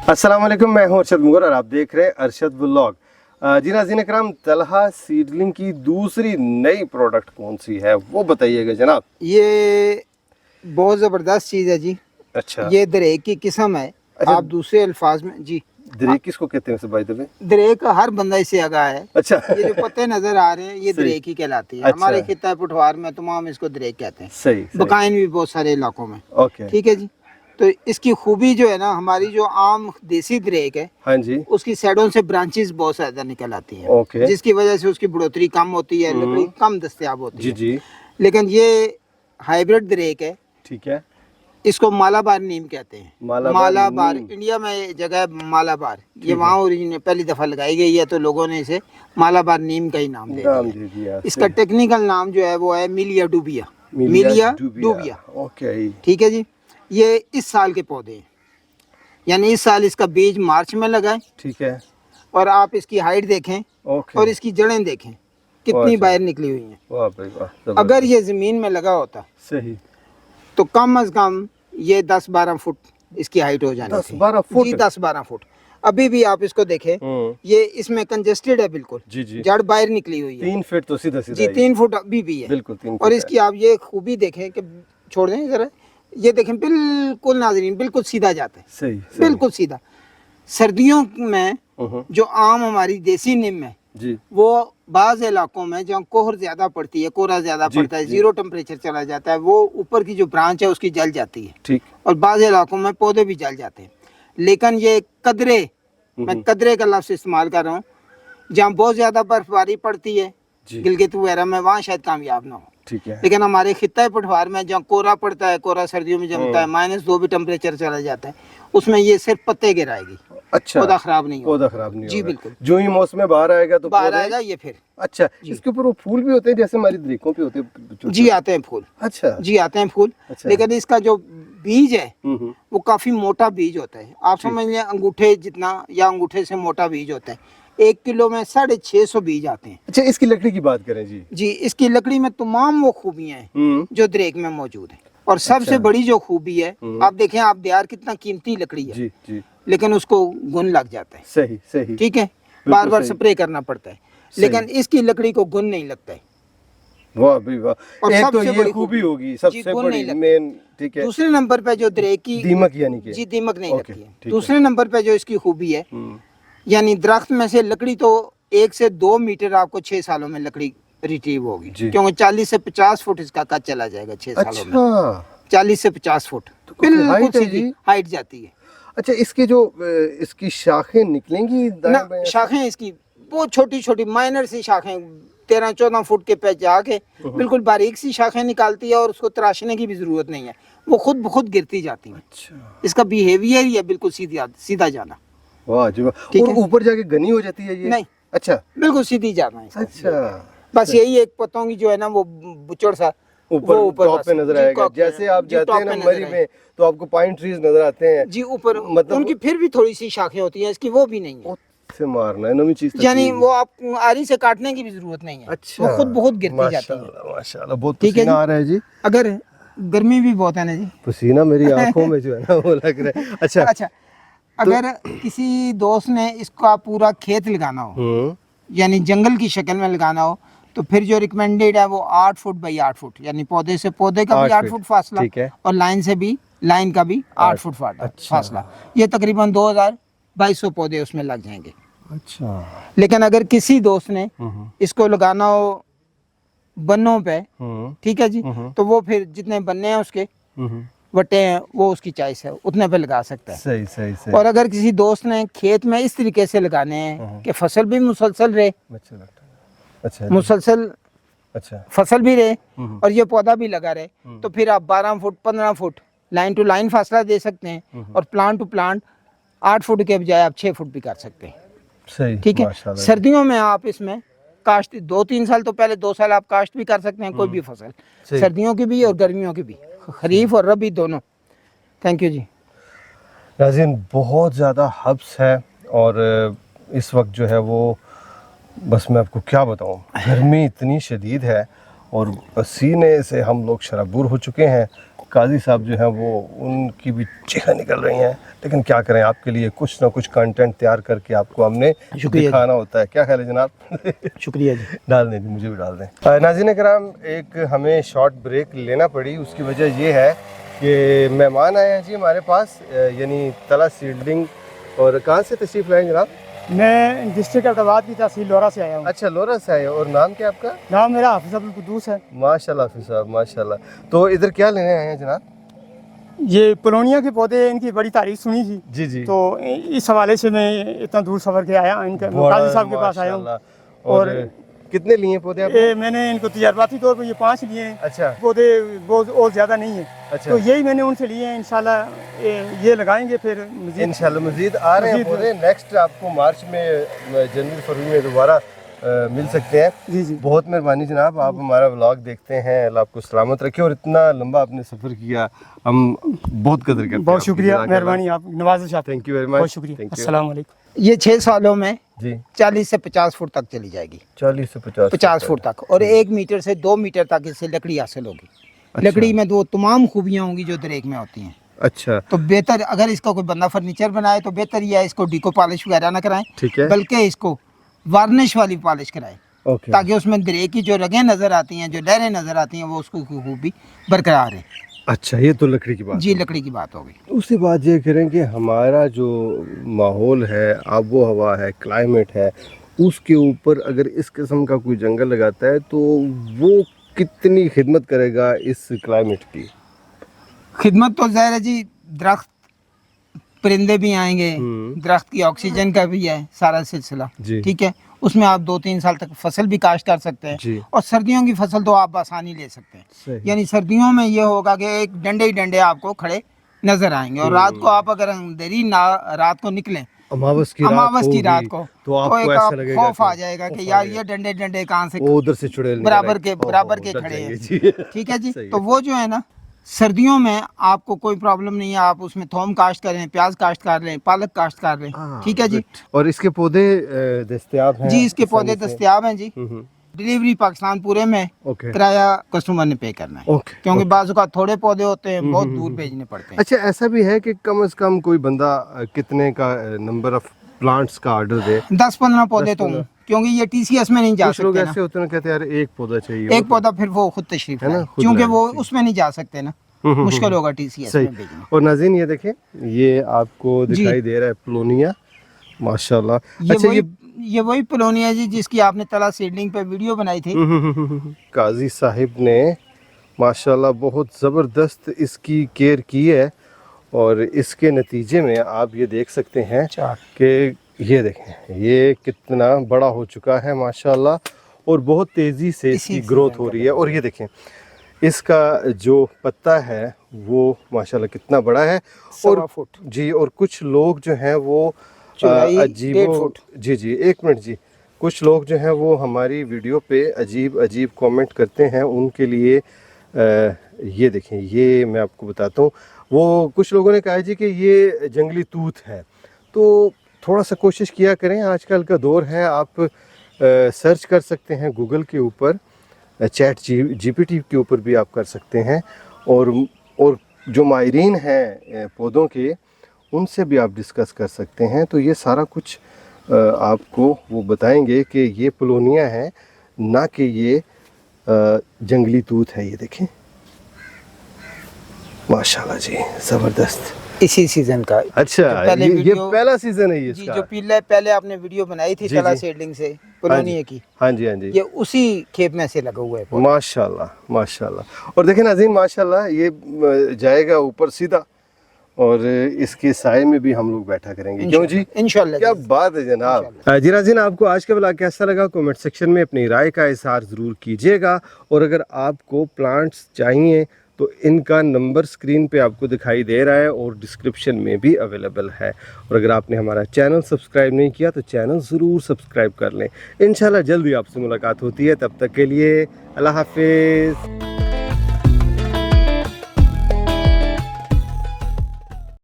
अस्सलाम वालेकुम, मैं हूं अरशद मुगर और आप देख रहे हैं अरशद व्लॉग। जी नाज़रीन करम, तलहा सीडलिंग की दूसरी नई प्रोडक्ट कौन सी है वो बताइएगा जनाब। ये बहुत ज़बरदस्त चीज़ है जी। अच्छा, ये दरेक की किस्म है। अच्छा। आप दूसरे अल्फाज में जी, दरेक किसको कहते हैं भाई दबे? दरेक हर बंदा इससे आगा है। अच्छा ये जो पत्ते नजर आ रहे हैं ये सही। दरेक ही कहलाती है। अच्छा। हमारे खिता पुठवार में तमाम इसको दरेक कहते हैं। सही, सही। बकाइन भी बहुत सारे इलाकों में। ओके। ठीक है जी। तो इसकी खूबी जो है ना, हमारी जो आम देसी दरेक है हाँ जी। उसकी साइडों से ब्रांचेस बहुत ज्यादा निकल आती हैं, ओके। जिसकी वजह से उसकी बढ़ोतरी कम होती है, लकड़ी कम दस्तयाब होती जी है। जी, लेकिन ये हाइब्रिड दरेक है। ठीक है। इसको मालाबार नीम कहते हैं। मालाबार नीम। इंडिया में जगह है मालाबार, ये ठीक वहाँ है। ओरिजिन पहली दफ़ा लगाई गई है, तो लोगों ने इसे मालाबार नीम का ही नाम दे दिया है। दे दिया। इसका टेक्निकल नाम जो है वो है मिलिया डूबिया। मिलिया डूबिया। ओके। ठीक है जी। ये इस साल के पौधे हैं, यानी इस साल इसका बीज मार्च में लगा है। ठीक है। और आप इसकी हाइट देखें ओके। और इसकी जड़ें देखें कितनी बाहर निकली हुई हैं। वाह भाई वाह। अगर ये ज़मीन में लगा होता सही, तो कम अज़ कम ये 10-12 फुट इसकी हाइट हो जानी 10-12 फुट? जी 10-12 फुट। अभी भी आप इसको देखें, ये इसमें कंजेस्टेड है बिल्कुल। जी जी। जड़ बाहर निकली हुई है। 3 फीट तो सीधा सीधा जी 3 फुट अभी भी है। बिल्कुल 3 और फीट इसकी आप ये खूबी देखें कि छोड़ दें जरा, ये देखें बिल्कुल नाज़रीन बिल्कुल सीधा जाता है। सही, बिल्कुल सीधा। सर्दियों में जो आम हमारी देसी नीम है जी वो बाज़ इलाकों में जहाँ कोहर ज़्यादा पड़ती है, कोहरा ज़्यादा पड़ता है, जीरो टेम्परेचर चला जाता है, वो ऊपर की जो ब्रांच है उसकी जल जाती है। ठीक। और बाज़ इलाकों में पौधे भी जल जाते हैं। लेकिन ये कदरे, मैं कदरे का लफ्ज़ इस्तेमाल कर रहा हूँ, जहाँ बहुत ज़्यादा बर्फबारी पड़ती है गिलगित वगैरह में, वहाँ शायद कामयाब ना हो। ठीक है। लेकिन हमारे खित्ता पठवार में जहाँ कोहरा पड़ता है, कोहरा सर्दियों में जमता है, -2 भी टेम्परेचर चला जाता है, उसमें ये सिर्फ पत्ते गिराएगी। अच्छा, पौधा खराब नहीं होगा। पौधा खराब नहीं जी होगा। बिल्कुल। जो ही मौसम में बाहर आएगा तो बाहर आएगा ये फिर। अच्छा, इसके ऊपर वो फूल भी होते हैं जैसे हमारी दरेकों पे होते हैं? जी आते हैं फूल। अच्छा जी आते हैं फूल। अच्छा। लेकिन इसका जो बीज है वो काफी मोटा बीज होता है। आप समझ लें अंगूठे जितना या अंगूठे से मोटा बीज होता है। 1 किलो में 650 बीज आते हैं। अच्छा, इसकी लकड़ी की बात करें जी। जी, इसकी लकड़ी में तमाम वो खूबियां हैं जो दरेक में मौजूद है। और सबसे बड़ी जो खूबी है, आप देखें, आप दियार कितना कीमती लकड़ी है जी जी, लेकिन उसको गुन लग जाता है। सही सही, ठीक है, बार बार स्प्रे करना पड़ता है, लेकिन इसकी लकड़ी को गुन नहीं लगता है। वाह भाई वाह। और एक तो सबसे ये बड़ी खूबी होगी सबसे गुण बड़ी नहीं लगता। मेन। ठीक है। दूसरे नंबर पे जो दरेक की दीमक यानी कि जी दीमक नहीं ओके, लगती है। ठीक दूसरे नंबर पे जो इसकी खूबी है, यानी दरख्त में से लकड़ी तो 1 से 2 मीटर आपको 6 सालों में लकड़ी रिट्रीव होगी, क्योंकि 40 से 50 फुट इसका कद चला जाएगा 6 सालों में। अच्छा, 40 से 50 फुट बिल्कुल सीधी हाइट जाती है। अच्छा, इसके जो इसकी शाखें निकलेंगी ना, शाखें इसकी बहुत छोटी छोटी माइनर सी शाखें 13-14 फुट के पे जाके बिल्कुल बारीक सी शाखें निकालती है, और उसको तराशने की भी जरूरत नहीं है, वो खुद ब खुद गिरती जाती है। अच्छा, इसका बिहेवियर ही है बिल्कुल सीधा सीधा जाना। वाह जी वाह। और ऊपर जाके घनी हो जाती है ये? नहीं, अच्छा, बिल्कुल सीधी जाना है। अच्छा, बस यही एक पत्तों की जो है ना वो बुचड़ सा ऊपर टॉप पे नजर आएगा। जैसे आप जाते हैं ना मरी में तो आपको पाइन ट्रीज नजर आते हैं जी ऊपर, मतलब उनकी फिर भी थोड़ी सी शाखें होती हैं, इसकी वो भी नहीं है। से मारना है नवी चीज, यानी वो आप आरी से काटने की भी जरूरत नहीं है। अच्छा, वो खुद बहुत गिरती जाती है। माशाल्लाह, बहुत ठीक है पसीना आ रहा है जी। अगर गर्मी भी बहुत है ना जी, पसीना मेरी आंखों में जो है ना वो लग रहा है। अच्छा अच्छा, अगर किसी दोस्त ने इसका पूरा खेत लगाना हो, यानी जंगल की शक्ल में लगाना हो, तो फिर जो रिकमेंडेड है वो 8 फुट बाई 8 फुट, यानी पौधे से पौधे का भी 8 फुट फासला, और लाइन से भी लाइन का भी 8 फुट फासला। ये तकरीबन 2200 पौधे उसमें लग जाएंगे। अच्छा, लेकिन अगर किसी दोस्त ने इसको लगाना हो बन्नों पे, ठीक है जी, तो वो फिर जितने बन्ने हैं उसके वटे हैं वो उसकी चॉइस है, उतने पे लगा सकता है। सही सही सही। और अगर किसी दोस्त ने खेत में इस तरीके से लगाने हैं कि फसल भी मुसलसल रहे, अच्छा मुसलसल अच्छा फसल भी रहे और ये पौधा भी लगा रहे, तो फिर आप 12 foot 15 foot line to line फासला दे सकते हैं, और प्लांट टू प्लांट 8 फुट के बजाय आप 6 फुट भी कर सकते हैं। सही, ठीक है। सर्दियों में आप इसमें काश्त 2-3 साल तो पहले 2 साल आप काश्त भी कर सकते हैं, कोई भी फसल, सर्दियों की भी और गर्मियों की भी, खरीफ और रबी दोनों। थैंक यू जी। नाज़रीन, बहुत ज़्यादा हब्स है और इस वक्त जो है वो बस मैं आपको क्या बताऊं, गर्मी इतनी शदीद है और पसीने से हम लोग शराबूर हो चुके हैं। काजी साहब जो हैं वो उनकी भी चीखें निकल रही हैं, लेकिन क्या करें, आपके लिए कुछ ना कुछ कंटेंट तैयार करके आपको हमने दिखाना होता है। क्या ख्याल है जनाब? शुक्रिया जी। डाल दें जी, मुझे भी डाल दें। नाज़रीन कराम, एक हमें शॉर्ट ब्रेक लेना पड़ी, उसकी वजह ये है कि मेहमान आए हैं जी हमारे पास, यानी तला सीडलिंग। और कहाँ से तशरीफ़ लाए जनाब? मैं डिस्ट्रिक्ट अहमदाबाद की तहसील लोरा से आया हूँ। अच्छा, लोरा से आए। और नाम क्या आपका? नाम मेरा हाफिज़ अब्दुल कुद्दूस है। माशाल्लाह हाफिज़ साहब, माशाल्लाह। तो इधर क्या लेने आए हैं जनाब? ये पोलोनिया के पौधे, इनकी बड़ी तारीफ सुनी थी, जी जी। तो इस हवाले से मैं इतना दूर सफ़र के आया, इनके काजी साहब के पास आया हूँ। और कितने लिए पौधे आपने? मैंने इनको तजर्बाती तौर पर ये 5 लिए हैं। अच्छा। पौधे बहुत और ज़्यादा नहीं है। अच्छा। तो यही मैंने उनसे लिए हैं। इंशाल्लाह ये लगाएंगे, फिर इंशाल्लाह मज़ीद आ रहे हैं पौधे। नेक्स्ट आपको मार्च में, जनवरी फरवरी में दोबारा मिल सकते हैं। जी जी। बहुत मेहरबानी जनाब, आप हमारा व्लॉग देखते हैं, अल्लाह आपको सलामत रखे। और इतना लंबा आपने सफ़र किया, हम बहुत कदर करते हैं। बहुत शुक्रिया, मेहरबानी, आप नवाज़िश आप। Thank you very much. बहुत शुक्रिया। अस्सलाम वालेकुम। ये 6 सालों में जी 40 से 50 फुट तक चली जाएगी। 40 से 50 फुट तक, और 1 मीटर से 2 मीटर तक इससे लकड़ी हासिल होगी। लकड़ी में वो तमाम खूबियाँ होंगी जो दरेक में होती हैं। अच्छा, तो बेहतर, अगर इसका कोई बंदा फर्नीचर बनाए तो बेहतर यह है इसको डीको पॉलिश वगैरह ना कराएं, ठीक है। बल्कि इसको वार्निश वाली पॉलिश कराएं, ओके। ताकि उसमें ग्रे की जो रगें नजर आती हैं, जो लहरें नजर आती हैं, वो उसको खूबी बरकरार है। अच्छा, ये तो लकड़ी की बात जी, है। लकड़ी की बात हो गई। उसके बाद ये करें कि हमारा जो माहौल है, आबो हवा है, क्लाइमेट है, उसके ऊपर अगर इस किस्म का कोई जंगल लगाता है तो वो कितनी खिदमत करेगा इस क्लाइमेट की? खिदमत तो ज़ाहिर है जी, दरख्त, परिंदे भी आएंगे, दरख्त की ऑक्सीजन का भी है सारा सिलसिला। जी। ठीक है, उसमें आप 2-3 साल तक फसल भी काश्त कर सकते जी। हैं, और सर्दियों की फसल तो आप आसानी ले सकते हैं। सही। यानी सर्दियों में ये होगा कि एक डंडे ही डंडे आपको खड़े नजर आएंगे, और रात को आप अगर अंधेरी रात को निकलें, अमावस की रात को तो आपको एक ऐसा लगेगा खौफ आ जाएगा कि यार ये डंडे डंडे कहाँ से वो उधर से चुड़ैल बराबर के खड़े हैं। ठीक है जी। तो वो जो है ना, सर्दियों में आपको कोई प्रॉब्लम नहीं है, आप उसमें थोम काश्त करें, प्याज काश्त कर लें, पालक काश्त कर लें। ठीक है जी। और इसके पौधे दस्तयाब हैं? जी, इसके पौधे दस्तयाब हैं जी। डिलीवरी पाकिस्तान पूरे में, ओके। किराया कस्टमर ने पे करना है। ओके। क्योंकि बाज़ औक़ात थोड़े पौधे होते हैं, बहुत दूर भेजने पड़ते हैं। अच्छा, ऐसा भी है कि कम से कम कोई बंदा कितने का नंबर ऑफ प्लांट्स का ऑर्डर दे? 10-15 पौधे तो हों, क्योंकि ये TCS में नहीं जा कुछ लोग सकते ना। ऐसे होते हैं, कहते हैं यार एक पौधा चाहिए, एक पौधा, फिर वो खुद तशरीफ है ना, लाए, खुद क्योंकि लाए, वो ठीक। उसमें नहीं जा सकते ना, मुश्किल होगा TCS सही। में भेजना। और नाज़रीन ये देखें, ये आपको दिखाई दे रहा है प्लोनिया, माशाल्लाह। अच्छा, ये वही पोलोनिया जी जिसकी आपने तला सीडलिंग पे वीडियो बनाई थी। काजी साहिब ने माशाल्लाह बहुत ज़बरदस्त इसकी केयर की है, और इसके नतीजे में आप ये देख सकते हैं कि ये देखें ये कितना बड़ा हो चुका है माशाल्लाह, और बहुत तेज़ी से इसकी ग्रोथ हो रही है। और ये देखें इसका जो पत्ता है वो माशाल्लाह कितना बड़ा है। और 1.25 फुट जी, और कुछ लोग जो हैं वो अजीब, 1.5 फुट। जी जी, एक मिनट जी, कुछ लोग जो हैं वो हमारी वीडियो पे अजीब अजीब कमेंट करते हैं, उनके लिए ये देखें, ये मैं आपको बताता हूँ। वो कुछ लोगों ने कहा जी कि ये जंगली तूत है, तो थोड़ा सा कोशिश किया करें, आजकल का दौर है, आप सर्च कर सकते हैं गूगल के ऊपर, चैट GPT के ऊपर भी आप कर सकते हैं, और जो माहिरीन हैं पौधों के, उनसे भी आप डिस्कस कर सकते हैं। तो ये सारा कुछ आपको वो बताएंगे कि ये पोलोनिया है, ना कि ये जंगली तूत है। ये देखें माशाल्लाह जी, ज़बरदस्त। इसी सीजन का। अच्छा, ये पहला सीजन है ये जी, इसका? जो पहले आपने वीडियो बनाई थी तला सीडलिंग से पोलोनिया की। हाँ जी, हाँ जी, ये उसी खेप में से लगा हुआ है। माशाल्लाह माशाल्लाह। और देखें नाज़रीन, माशाल्लाह ये जाएगा ऊपर सीधा, और इसके साए में भी हम लोग बैठा करेंगे, क्यों जी? इंशाल्लाह। क्या बात है जनाब। जी नाज़रीन, आपको आज का व्लॉग कैसा लगा कमेंट सेक्शन में अपनी राय का इज़हार ज़रूर कीजिएगा। और अगर आपको प्लांट्स चाहिए तो इनका नंबर स्क्रीन पे आपको दिखाई दे रहा है, और डिस्क्रिप्शन में भी अवेलेबल है। और अगर आपने हमारा चैनल सब्सक्राइब नहीं किया तो चैनल ज़रूर सब्सक्राइब कर लें। इंशाल्लाह जल्दी आपसे मुलाकात होती है, तब तक के लिए अल्लाह हाफिज़।